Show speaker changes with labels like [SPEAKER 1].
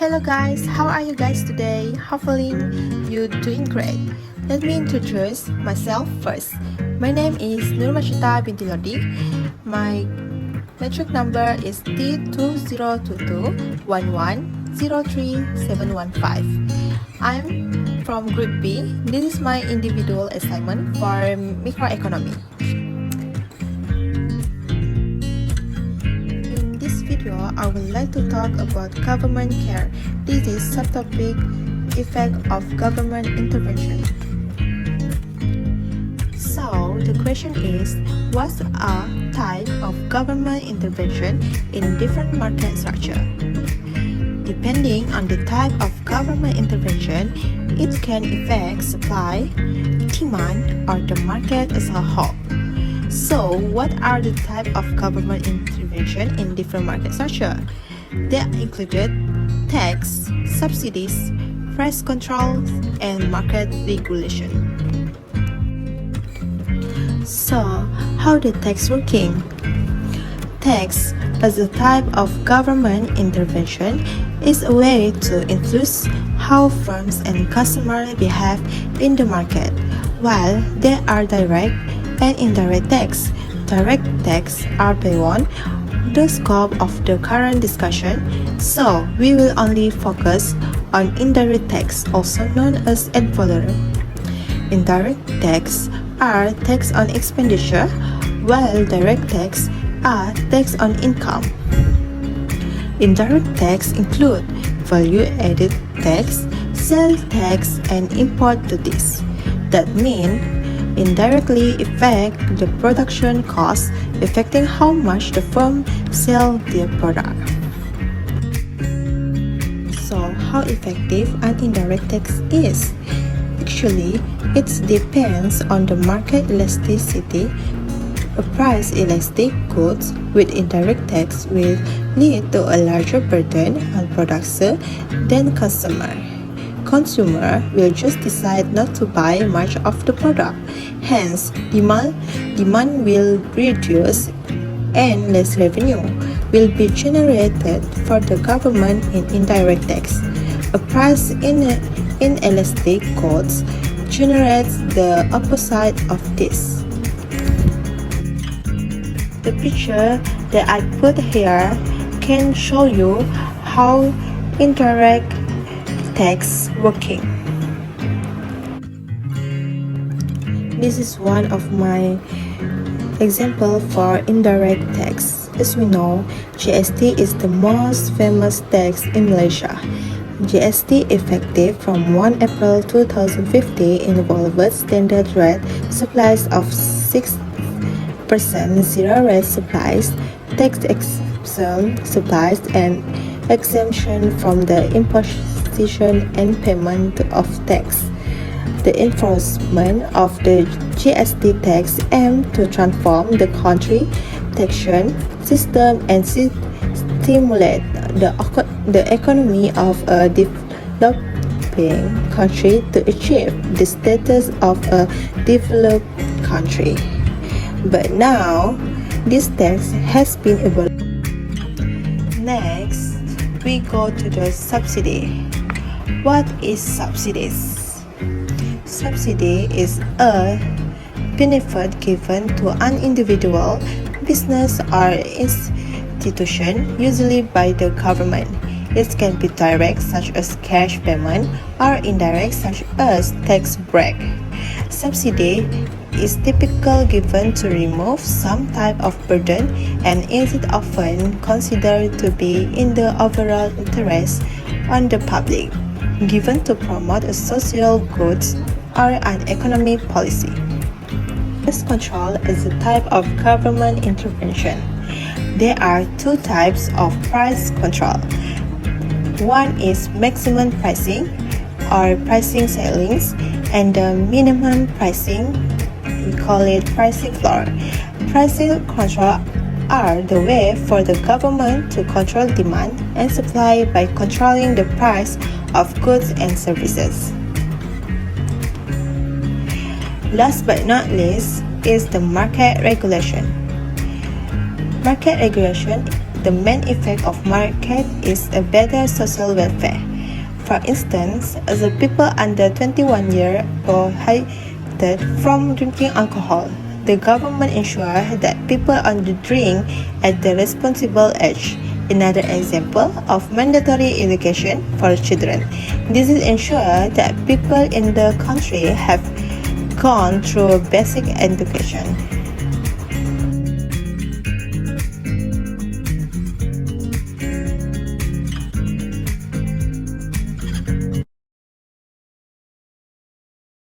[SPEAKER 1] Hello guys, how are you guys today? Hopefully you're doing great. Let me introduce myself first. My name is Nurmashita binti Lodi. My metric number is T202211033715. I'm from Group B. This is my individual assignment for microeconomy. In this video, I would like to talk about government care. This is subtopic effect of government intervention. So the question is, what's a type of government intervention in different market structure? Depending on the type of government intervention, it can affect supply, demand, or the market as a whole. So, what are the type of government intervention in different market structure? They included tax, subsidies, price control, and market regulation. So, how the tax working? Tax, as a type of government intervention, is a way to influence how firms and customers behave in the market. While there are direct and indirect tax, direct tax are beyond the scope of the current discussion, so we will only focus on indirect tax, also known as ad valorem. Indirect tax are tax on expenditure, while direct tax are tax on income. Indirect tax include value-added tax, sales tax, and import duties. That means indirectly affect the production cost, affecting how much the firm sell their product. So, how effective an indirect tax is? Actually, it depends on the market elasticity. A price elastic goods with indirect tax will lead to a larger burden on producer than consumer. Consumer will just decide not to buy much of the product. Hence, demand will reduce and less revenue will be generated for the government in indirect tax. A price inelastic goods generates the opposite of this. The picture that I put here can show you how indirect tax working. This is one of my example for indirect tax. As we know, GST is the most famous tax in Malaysia. GST effective from 1 April 2050 involves standard rate supplies of 6%, zero rate supplies, tax exemption supplies, and exemption from the imposition and payment of tax. The enforcement of the GST tax aims to transform the country taxation system and stimulate the economy of a developing country to achieve the status of a developed country. But now, this tax has been abolished. Next, we go to the subsidy. What is subsidies? Subsidy is a benefit given to an individual, business, or institution, usually by the government. It can be direct, such as cash payment, or indirect, such as tax break. Subsidy is typically given to remove some type of burden and is often considered to be in the overall interest on the public, given to promote a social goods or an economic policy. Price control is a type of government intervention. There are two types of price control. One is maximum pricing or pricing ceilings, and the minimum pricing, we call it pricing floor. Pricing control are the way for the government to control demand and supply by controlling the price of goods and services. Last but not least is the market regulation. Market regulation the main effect of market is a better social welfare. For instance, the people under 21 years prohibited from drinking alcohol. The government ensures that people only drink at the responsible age. Another example of mandatory education for children. This is ensure that people in the country have gone through basic education.